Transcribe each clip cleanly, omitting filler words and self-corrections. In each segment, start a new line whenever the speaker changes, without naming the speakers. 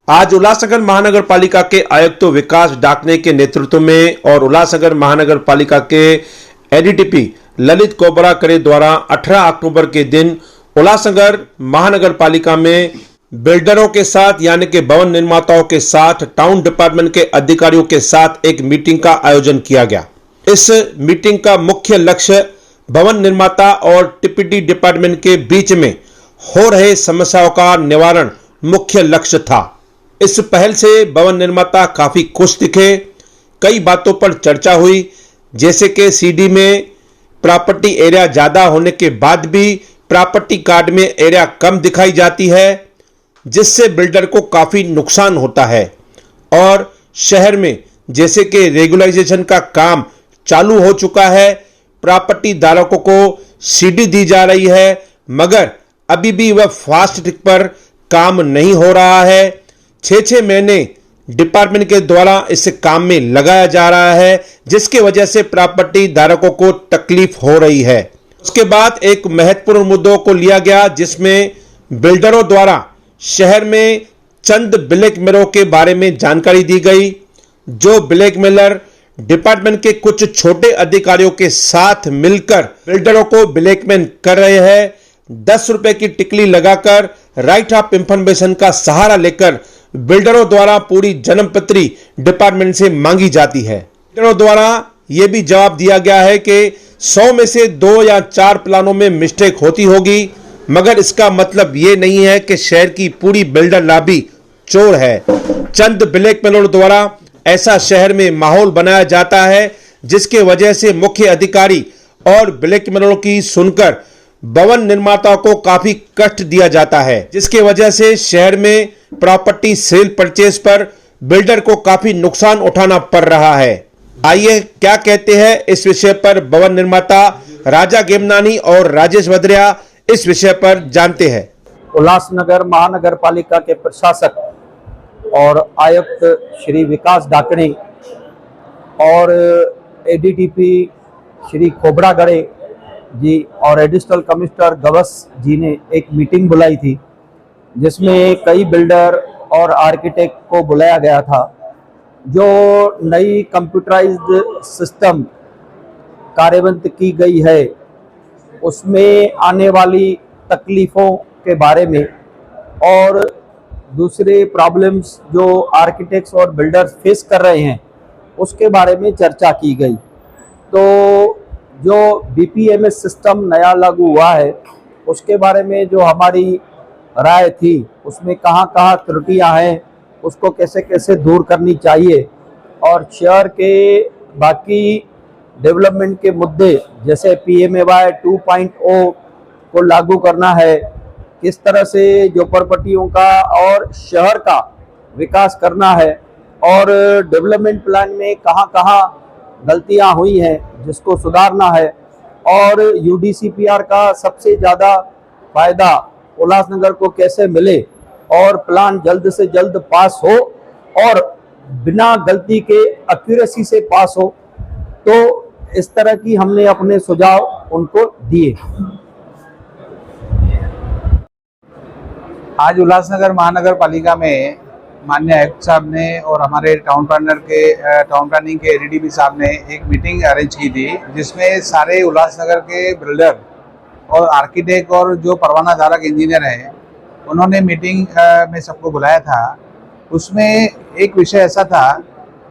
आज उल्लासनगर महानगर पालिका के आयुक्त विकास डाकने के नेतृत्व में और उल्लासनगर महानगर पालिका के एडीटीपी ललित कोबरागड़े द्वारा 18 अक्टूबर के दिन उल्लासनगर महानगर पालिका में बिल्डरों के साथ यानी कि भवन निर्माताओं के साथ टाउन डिपार्टमेंट के अधिकारियों के साथ एक मीटिंग का आयोजन किया गया। इस मीटिंग का मुख्य लक्ष्य भवन निर्माता और टीपीडी डिपार्टमेंट के बीच में हो रहे समस्याओं का निवारण मुख्य लक्ष्य था। इस पहल से भवन निर्माता काफी खुश दिखे। कई बातों पर चर्चा हुई, जैसे कि सीडी में प्रॉपर्टी एरिया ज्यादा होने के बाद भी प्रॉपर्टी कार्ड में एरिया कम दिखाई जाती है, जिससे बिल्डर को काफी नुकसान होता है। और शहर में जैसे कि रेगुलराइजेशन का काम चालू हो चुका है, प्रॉपर्टी धारकों को सीडी दी जा रही है, मगर अभी भी वह फास्ट ट्रैक पर काम नहीं हो रहा है। 6 महीने डिपार्टमेंट के द्वारा इस काम में लगाया जा रहा है, जिसकी वजह से प्रॉपर्टी धारकों को तकलीफ हो रही है। उसके बाद एक महत्वपूर्ण मुद्दों को लिया गया, जिसमें बिल्डरों द्वारा शहर में चंद ब्लैकमेलरों के बारे में जानकारी दी गई। जो ब्लैकमेलर डिपार्टमेंट के कुछ छोटे अधिकारियों के साथ मिलकर बिल्डरों को ब्लैकमेल कर रहे हैं। 10 रुपए की टिकली लगाकर राइट ऑफ इंफॉर्मेशन का सहारा लेकर बिल्डरों द्वारा पूरी जन्मपत्री डिपार्टमेंट से मांगी जाती है। बिल्डरों द्वारा यह भी जवाब दिया गया है कि 100 में से 2 या 4 प्लानों में मिस्टेक होती होगी, मगर इसका मतलब यह नहीं है कि शहर की पूरी बिल्डर लॉबी चोर है। चंद ब्लैकमेलरों द्वारा ऐसा शहर में माहौल बनाया जाता है, जिसके वजह से मुख्य अधिकारी और ब्लैकमेलरों की सुनकर भवन निर्माताओं को काफी कष्ट दिया जाता है, जिसके वजह से शहर में प्रॉपर्टी सेल परचेज पर बिल्डर को काफी नुकसान उठाना पड़ रहा है। आइए क्या कहते हैं इस विषय पर भवन निर्माता राजा गेमनानी और राजेश भद्रिया, इस विषय पर जानते हैं।
उल्लासनगर महानगर पालिका के प्रशासक और आयुक्त श्री विकास डाकणे और एडीटीपी श्री कोबरागड़े जी और एडिशनल कमिश्नर गवस जी ने एक मीटिंग बुलाई थी, जिसमें कई बिल्डर और आर्किटेक्ट को बुलाया गया था। जो नई कंप्यूटराइज्ड सिस्टम कार्यान्वित की गई है, उसमें आने वाली तकलीफ़ों के बारे में और दूसरे प्रॉब्लम्स जो आर्किटेक्ट्स और बिल्डर्स फेस कर रहे हैं, उसके बारे में चर्चा की गई। तो जो बीपीएमएस सिस्टम नया लागू हुआ है, उसके बारे में जो हमारी राय थी, उसमें कहाँ कहाँ त्रुटियाँ हैं, उसको कैसे कैसे दूर करनी चाहिए, और शहर के बाकी डेवलपमेंट के मुद्दे जैसे पीएमएवाई 2.0 को लागू करना है, किस तरह से जो प्रॉपर्टियों का और शहर का विकास करना है, और डेवलपमेंट प्लान में कहाँ कहाँ गलतियां हुई हैं जिसको सुधारना है, और यूडीसीपीआर का सबसे ज़्यादा फायदा उल्लासनगर को कैसे मिले और प्लान जल्द से जल्द पास हो और बिना गलती के एक्यूरेसी से पास हो। तो इस तरह की हमने अपने सुझाव उनको दिए।
आज उल्लासनगर महानगर पालिका में माननीय आयुक्त साहब ने और हमारे टाउन प्लानिंग के एडीटीपी साहब ने एक मीटिंग अरेंज की थी, जिसमें सारे उल्लासनगर के बिल्डर और आर्किटेक्ट और जो परवाना धारक इंजीनियर हैं, उन्होंने मीटिंग में सबको बुलाया था। उसमें एक विषय ऐसा था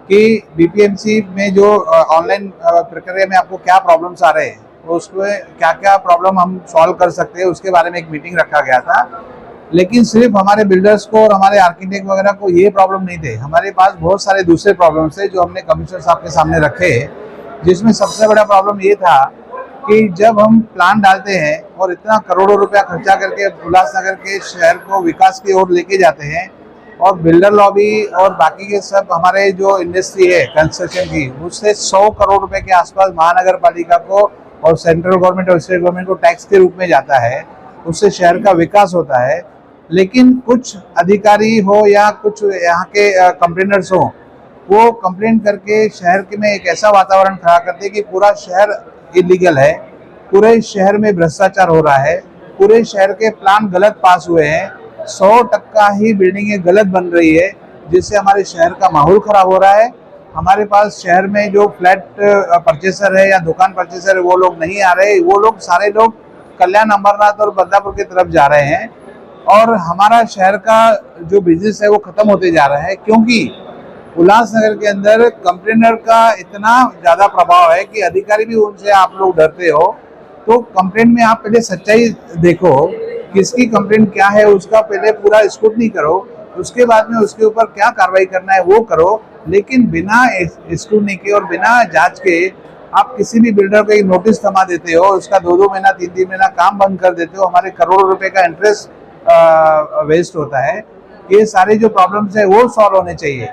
कि बीपीएमसी में जो ऑनलाइन प्रक्रिया में आपको क्या प्रॉब्लम्स आ रहे हैं, उसमें क्या क्या प्रॉब्लम हम सॉल्व कर सकते हैं, उसके बारे में एक मीटिंग रखा गया था। लेकिन सिर्फ हमारे बिल्डर्स को और हमारे आर्किटेक्ट वगैरह को ये प्रॉब्लम नहीं थे, हमारे पास बहुत सारे दूसरे प्रॉब्लम्स थे जो हमने कमिश्नर साहब के सामने रखे, जिसमें सबसे बड़ा प्रॉब्लम ये था कि जब हम प्लान डालते हैं और इतना करोड़ों रुपया खर्चा करके उल्लासनगर के शहर को विकास की ओर लेके जाते हैं, और बिल्डर लॉबी और बाकी के सब हमारे जो इंडस्ट्री है कंस्ट्रक्शन की, उससे 100 करोड़ रुपए के आसपास महानगर पालिका को और सेंट्रल गवर्नमेंट और स्टेट गवर्नमेंट को टैक्स के रूप में जाता है, उससे शहर का विकास होता है। लेकिन कुछ अधिकारी हो या कुछ यहाँ के कंप्लेनर्स हो, वो कंप्लेन करके शहर के में एक ऐसा वातावरण खड़ा करते हैं कि पूरा शहर इलीगल है, पूरे शहर में भ्रष्टाचार हो रहा है, पूरे शहर के प्लान गलत पास हुए हैं, 100% ही बिल्डिंगें गलत बन रही है, जिससे हमारे शहर का माहौल खराब हो रहा है। हमारे पास शहर में जो फ्लैट परचेसर है या दुकान परचेसर है वो लोग नहीं आ रहे, वो लोग सारे लोग कल्याण, अमरनाथ और बदलापुर की तरफ जा रहे हैं और हमारा शहर का जो बिजनेस है वो खत्म होते जा रहा है, क्योंकि उल्लासनगर के अंदर कंप्लेनर का इतना ज़्यादा प्रभाव है कि अधिकारी भी उनसे आप लोग डरते हो। तो कंप्लेंट में आप पहले सच्चाई देखो, किसकी कंप्लेंट क्या है उसका पहले पूरा स्क्रूटनी करो, उसके बाद में उसके ऊपर क्या कार्रवाई करना है वो करो। लेकिन बिना स्क्रूटनी के और बिना जांच के आप किसी भी बिल्डर को एक नोटिस थमा देते हो, उसका 2-2 महीना 3-3 महीना काम बंद कर देते हो, हमारे करोड़ों रुपए का इंटरेस्ट वेस्ट होता है। ये सारे जो प्रॉब्लम्स है वो सॉल्व होने चाहिए।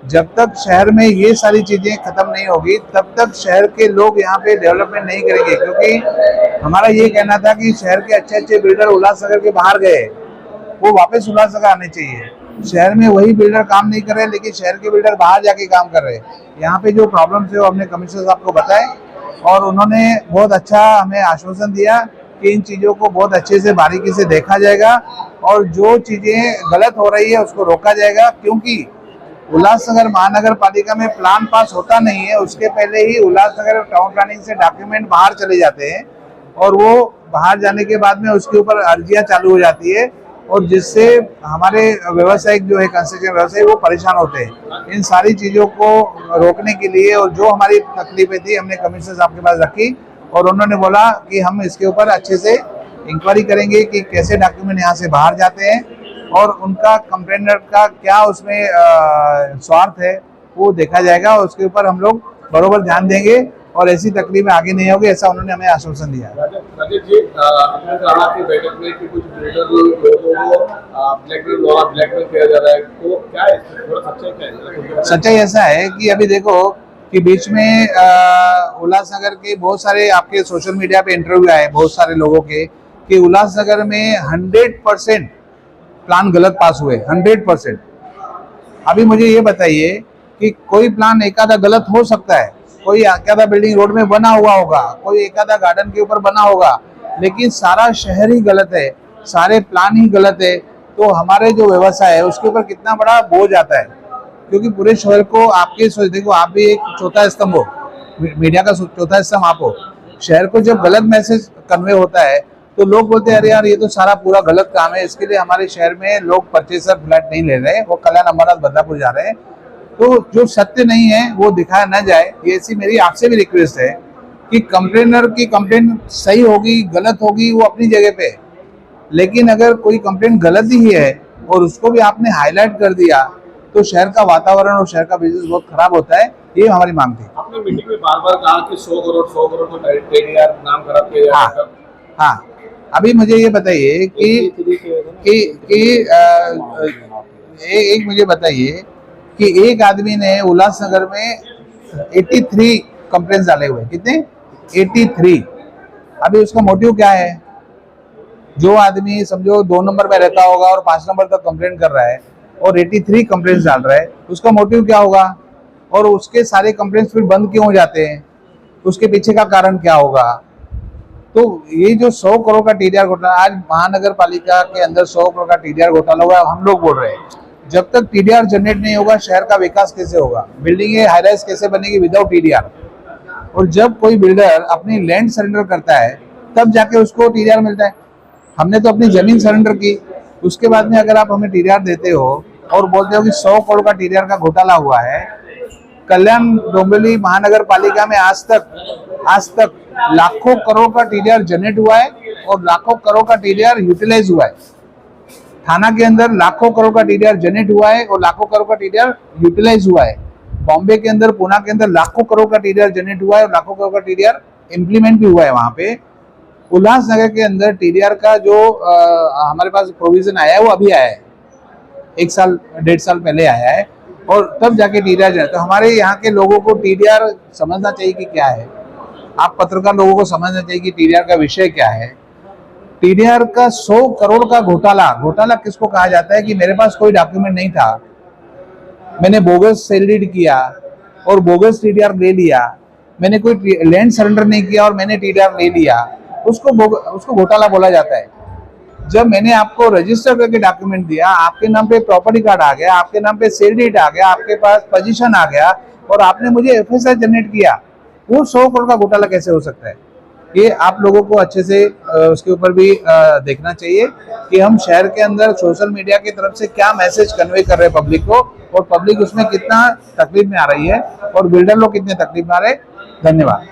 जब तक शहर में ये सारी चीजें खत्म नहीं होगी तब तक शहर के लोग यहाँ पे डेवलपमेंट नहीं करेंगे, क्योंकि हमारा ये कहना था कि शहर के अच्छे अच्छे बिल्डर उल्लासनगर के बाहर गए, वो वापस उल्लासनगर आने चाहिए। शहर में वही बिल्डर काम नहीं कर रहे, लेकिन शहर के बिल्डर बाहर जाके काम कर रहे हैं। यहाँ पे जो प्रॉब्लम्स है वो हमने कमिश्नर साहब को बताए और उन्होंने बहुत अच्छा हमें आश्वासन दिया कि इन चीज़ों को बहुत अच्छे से बारीकी से देखा जाएगा और जो चीज़ें गलत हो रही है उसको रोका जाएगा। क्योंकि उल्लासनगर महानगर पालिका में प्लान पास होता नहीं है, उसके पहले ही उल्लासनगर टाउन प्लानिंग से डॉक्यूमेंट बाहर चले जाते हैं और वो बाहर जाने के बाद में उसके ऊपर अर्जियां चालू हो जाती है और जिससे हमारे व्यवसायिक जो है कंस्ट्रक्शन व्यवसायी वो परेशान होते हैं। इन सारी चीज़ों को रोकने के लिए और जो हमारी तकलीफें थी हमने कमिश्नर साहब के पास रखी और उन्होंने बोला कि हम इसके ऊपर अच्छे से इंक्वायरी करेंगे कि कैसे डॉक्यूमेंट यहाँ से बाहर जाते हैं और उनका कंप्लेनर का क्या उसमें स्वार्थ है वो देखा जाएगा। उसके ऊपर हम लोग बरोबर ध्यान देंगे और ऐसी तकलीफें आगे नहीं होगी, ऐसा उन्होंने हमें आश्वासन दिया।
राजेश जी, आपने कहा कि बैठक में कि कुछ बिल्डर लोगों को ब्लैकमेल किया जा रहा है, तो क्या है थोड़ा सच्चाई क्या है?
सच्चाई ऐसा है कि अभी देखो कि बीच में उल्लासनगर के बहुत सारे आपके सोशल मीडिया पे इंटरव्यू आए बहुत सारे लोगों के कि उल्लासनगर में 100% प्लान गलत पास हुए, 100%। अभी मुझे ये बताइए कि कोई प्लान एक आधा गलत हो सकता है, कोई एक आधा बिल्डिंग रोड में बना हुआ होगा, कोई एक आधा गार्डन के ऊपर बना होगा, लेकिन सारा शहर ही गलत है, सारे प्लान ही गलत है। तो हमारे जो व्यवसाय है उसके ऊपर कितना बड़ा बोझ आता है, क्योंकि पूरे शहर को आपके सोच देखो, आप भी एक चौथा स्तंभ हो, मीडिया का चौथा स्तंभ आप हो। शहर को जब गलत मैसेज कन्वे होता है तो लोग बोलते हैं अरे यार ये तो सारा पूरा गलत काम है, इसके लिए हमारे शहर में लोग परचेसर फ्लैट नहीं ले रहे, वो कल्याण, अमरनाथ, बदलापुर जा रहे हैं। तो जो सत्य नहीं है वो दिखाया न जाए, ये ऐसी मेरी आपसे भी रिक्वेस्ट है कि कंप्लेनर की कंप्लेन सही होगी गलत होगी वो अपनी जगह पे, लेकिन अगर कोई कंप्लेन गलत ही है और उसको भी आपने हाईलाइट कर दिया तो शहर का वातावरण और शहर का बिजनेस बहुत खराब होता है। ये हमारी मांग थी।
आपने मीटिंग में बार-बार कहा कि 100 करोड़ को टेडीआर नाम खराब किया जाएगा।
हाँ, अभी मुझे ये बताइए कि एक मुझे बताइए कि एक आदमी ने उल्लासनगर में 83 कंप्लेंट्स डाले हुए, कितने? 83। अभी उसका मोटिव क्या है? जो आदमी समझो 2 नंबर पे रहता होगा और 5 नंबर तक कंप्लेंट कर रहा है और 83 कंप्लेंट्स डाल रहा है, उसका मोटिव क्या होगा? और उसके सारे कंप्लेंट्स फिर बंद क्यों हो जाते हैं? उसके पीछे का कारण क्या होगा? तो ये जो 100 करोड़ का टीडीआर घोटाला, आज महानगर पालिका के अंदर 100 करोड़ का टीडीआर घोटाला हुआ, हम लोग बोल रहे हैं जब तक टीडीआर जनरेट नहीं होगा शहर का विकास कैसे होगा, बिल्डिंगें हाई राइज कैसे बनेगी विदाउट टीडीआर। और जब कोई बिल्डर अपनी लैंड सरेंडर करता है तब जाके उसको टीडीआर मिलता है। हमने तो अपनी जमीन सरेंडर की, उसके बाद में अगर आप हमें टीडीआर देते हो और बोलते हो कि 100 करोड़ का टीडीआर का घोटाला हुआ है। कल्याण डोंबिवली महानगर पालिका में आज तक लाखों करोड़ का टीडीआर जनरेट हुआ है और लाखों करोड़ का टीडीआर यूटिलाइज हुआ है। थाना के अंदर लाखों करोड़ का टीडीआर जनरेट हुआ है और लाखों करोड़ का टीडीआर यूटिलाइज हुआ है। बॉम्बे के अंदर, पुणे के अंदर लाखों करोड़ का टीडीआर जनरेट हुआ है और लाखों करोड़ का टीडीआर इम्प्लीमेंट भी हुआ है वहां पे। उल्लासनगर के अंदर टीडीआर का जो हमारे पास प्रोविजन आया है वो अभी आया है, 1 साल 1.5 साल पहले आया है और तब जाके टीडीआर जाए। तो हमारे यहाँ के लोगों को टीडीआर समझना चाहिए कि क्या है। आप पत्रकार लोगों को समझना चाहिए कि टीडीआर का विषय क्या है। टीडीआर का 100 करोड़ का घोटाला किसको कहा जाता है कि मेरे पास कोई डॉक्यूमेंट नहीं था, मैंने बोगस सेल डीड किया और बोगस टीडीआर ले लिया, मैंने कोई लैंड सरेंडर नहीं किया और मैंने टीडीआर ले लिया, उसको घोटाला बोला जाता है। जब मैंने आपको रजिस्टर करके डॉक्यूमेंट दिया, आपके नाम पे प्रॉपर्टी कार्ड आ गया, आपके नाम पे सेल डीड आ गया, आपके पास पोजीशन आ गया और आपने मुझे एफएसआर जनरेट किया, वो 100 करोड़ का घोटाला कैसे हो सकता है? ये आप लोगों को अच्छे से उसके ऊपर भी देखना चाहिए कि हम शहर के अंदर सोशल मीडिया की तरफ से क्या मैसेज कन्वे कर रहे हैं पब्लिक को, और पब्लिक उसमें कितना तकलीफ में आ रही है और बिल्डर लोग कितने तकलीफ में आ रहे हैं। धन्यवाद।